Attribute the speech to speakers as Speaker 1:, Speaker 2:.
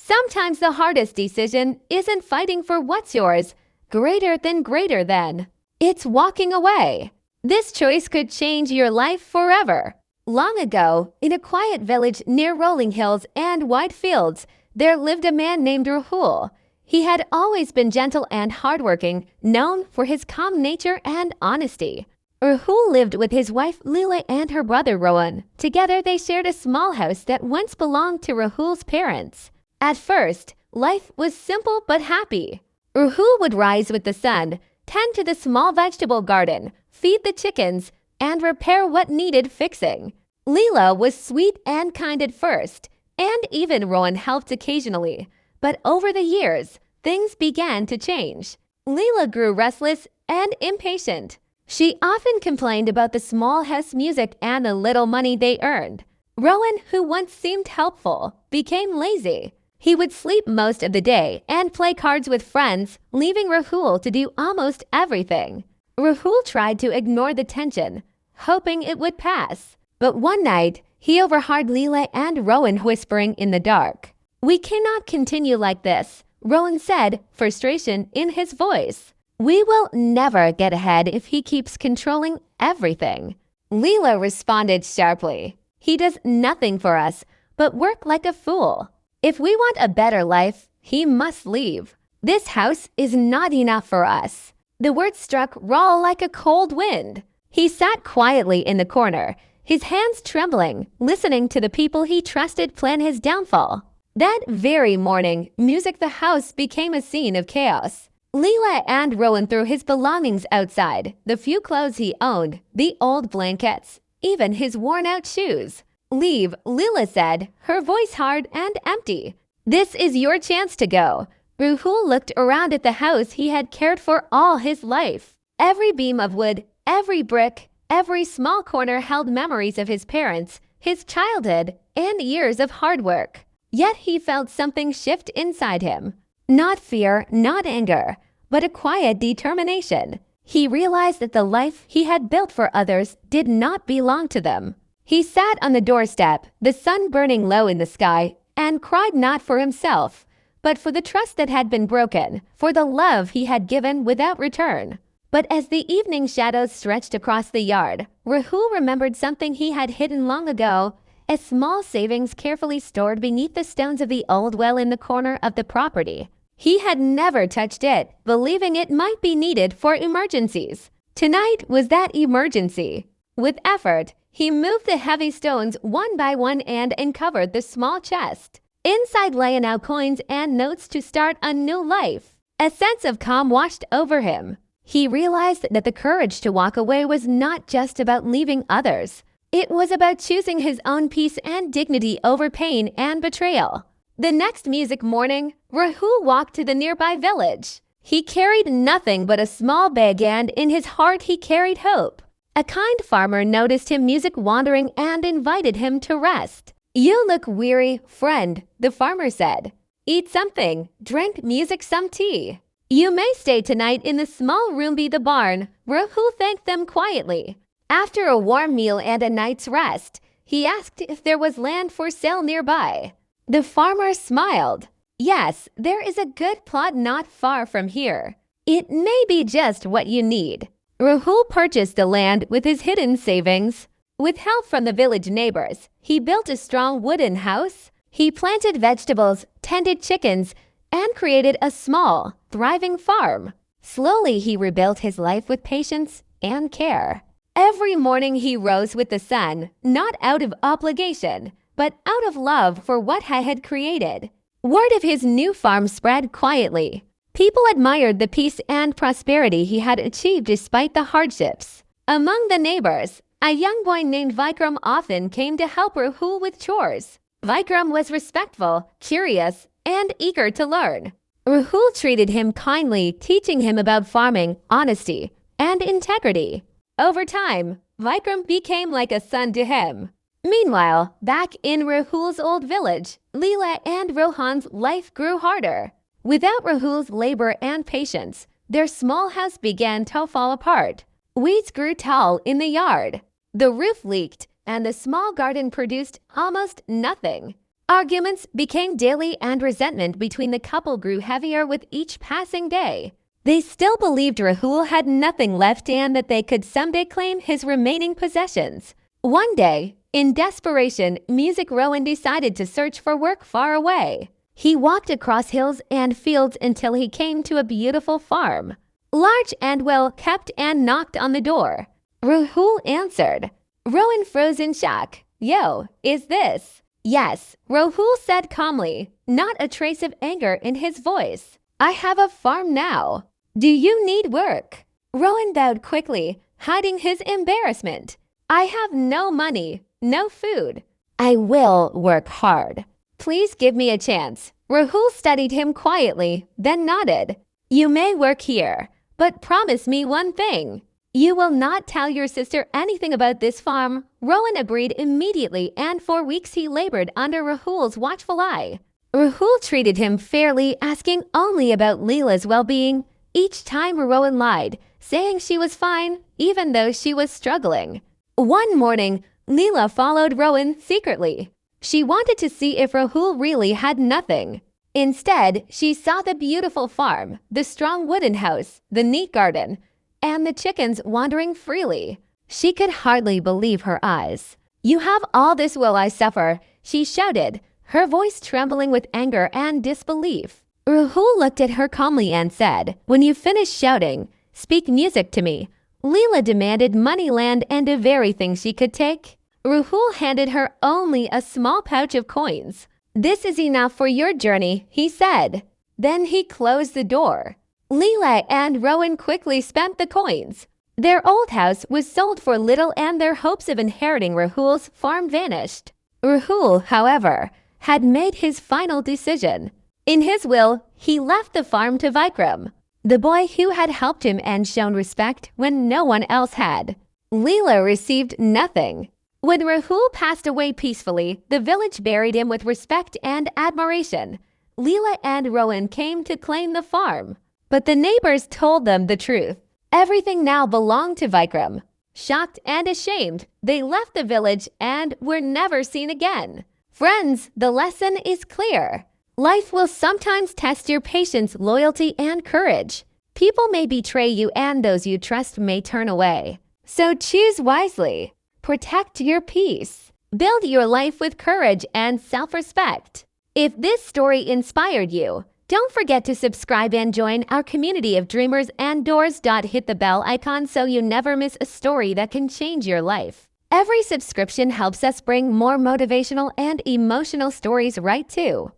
Speaker 1: Sometimes the hardest decision isn't fighting for what's yours, greater than. It's walking away. This choice could change your life forever. Long ago, in a quiet village near rolling hills and wide fields, there lived a man named Rahul. He had always been gentle and hardworking, known for his calm nature and honesty. Rahul lived with his wife Leela and her brother Rohan. Together they shared a small house that once belonged to Rahul's parents. At first, life was simple but happy. Rahul would rise with the sun, tend to the small vegetable garden, feed the chickens, and repair what needed fixing. Leela was sweet and kind at first, and even Rohan helped occasionally. But over the years, things began to change. Leela grew restless and impatient. She often complained about the small house music and the little money they earned. Rohan, who once seemed helpful, became lazy. He would sleep most of the day and play cards with friends, leaving Rahul to do almost everything. Rahul tried to ignore the tension, hoping it would pass. But one night, he overheard Leela and Rohan whispering in the dark. "We cannot continue like this," Rohan said, frustration in his voice. "We will never get ahead if he keeps controlling everything." Leela responded sharply. "He does nothing for us, but work like a fool. If we want a better life, he must leave. This house is not enough for us." The words struck Rahul like a cold wind. He sat quietly in the corner, his hands trembling, listening to the people he trusted plan his downfall. That very morning, music the house became a scene of chaos. Leela and Rohan threw his belongings outside, the few clothes he owned, the old blankets, even his worn-out shoes. "Leave," Leela said, her voice hard and empty. "This is your chance to go." Rahul looked around at the house he had cared for all his life. Every beam of wood, every brick, every small corner held memories of his parents, his childhood, and years of hard work. Yet he felt something shift inside him. Not fear, not anger, but a quiet determination. He realized that the life he had built for others did not belong to them. He sat on the doorstep, the sun burning low in the sky, and cried not for himself, but for the trust that had been broken, for the love he had given without return. But as the evening shadows stretched across the yard, Rahul remembered something he had hidden long ago, a small savings carefully stored beneath the stones of the old well in the corner of the property. He had never touched it, believing it might be needed for emergencies. Tonight was that emergency. With effort, he moved the heavy stones one by one and uncovered the small chest. Inside lay now coins and notes to start a new life. A sense of calm washed over him. He realized that the courage to walk away was not just about leaving others. It was about choosing his own peace and dignity over pain and betrayal. The next music morning, Rahul walked to the nearby village. He carried nothing but a small bag, and in his heart he carried hope. A kind farmer noticed him music wandering and invited him to rest. "You look weary, friend," the farmer said. "Eat something, drink music, some tea. You may stay tonight in the small room by the barn." Rahul thanked them quietly. After a warm meal and a night's rest, he asked if there was land for sale nearby. The farmer smiled. "Yes, there is a good plot not far from here. It may be just what you need." Rahul purchased the land with his hidden savings. With help from the village neighbors, he built a strong wooden house. He planted vegetables, tended chickens, and created a small, thriving farm. Slowly, he rebuilt his life with patience and care. Every morning he rose with the sun, not out of obligation, but out of love for what he had created. Word of his new farm spread quietly. People admired the peace and prosperity he had achieved despite the hardships. Among the neighbors, a young boy named Vikram often came to help Rahul with chores. Vikram was respectful, curious, and eager to learn. Rahul treated him kindly, teaching him about farming, honesty, and integrity. Over time, Vikram became like a son to him. Meanwhile, back in Rahul's old village, Leela and Rohan's life grew harder. Without Rahul's labor and patience, their small house began to fall apart. Weeds grew tall in the yard. The roof leaked, and the small garden produced almost nothing. Arguments became daily and resentment between the couple grew heavier with each passing day. They still believed Rahul had nothing left and that they could someday claim his remaining possessions. One day, in desperation, Rowan decided to search for work far away. He walked across hills and fields until he came to a beautiful farm. Large and well kept, and knocked on the door. Rahul answered. Rowan froze in shock. Yo, is this? Yes, Rahul said calmly, not a trace of anger in his voice. I have a farm now. Do you need work? Rowan bowed quickly, hiding his embarrassment. I have no money, no food. I will work hard. Please give me a chance. Rahul studied him quietly, then nodded. You may work here, but promise me one thing. You will not tell your sister anything about this farm. Rowan agreed immediately, and for weeks he labored under Rahul's watchful eye. Rahul treated him fairly, asking only about Leela's well-being. Each time Rowan lied, saying she was fine, even though she was struggling. One morning, Leela followed Rowan secretly. She wanted to see if Rahul really had nothing. Instead, she saw the beautiful farm, the strong wooden house, the neat garden, and the chickens wandering freely. She could hardly believe her eyes. You have all this while I suffer, she shouted, her voice trembling with anger and disbelief. Rahul looked at her calmly and said, when you finish shouting, speak music to me. Leela demanded money, land, and of everything she could take. Rahul handed her only a small pouch of coins. This is enough for your journey, he said. Then he closed the door. Leela and Rowan quickly spent the coins. Their old house was sold for little and their hopes of inheriting Rahul's farm vanished. Rahul, however, had made his final decision. In his will, he left the farm to Vikram, the boy who had helped him and shown respect when no one else had. Leela received nothing. When Rahul passed away peacefully, the village buried him with respect and admiration. Leela and Rowan came to claim the farm, but the neighbors told them the truth. Everything now belonged to Vikram. Shocked and ashamed, they left the village and were never seen again. Friends, the lesson is clear. Life will sometimes test your patience, loyalty, and courage. People may betray you and those you trust may turn away. So choose wisely. Protect your peace. Build your life with courage and self-respect. If this story inspired you, don't forget to subscribe and join our community of dreamers and doers. Hit the bell icon so you never miss a story that can change your life. Every subscription helps us bring more motivational and emotional stories right to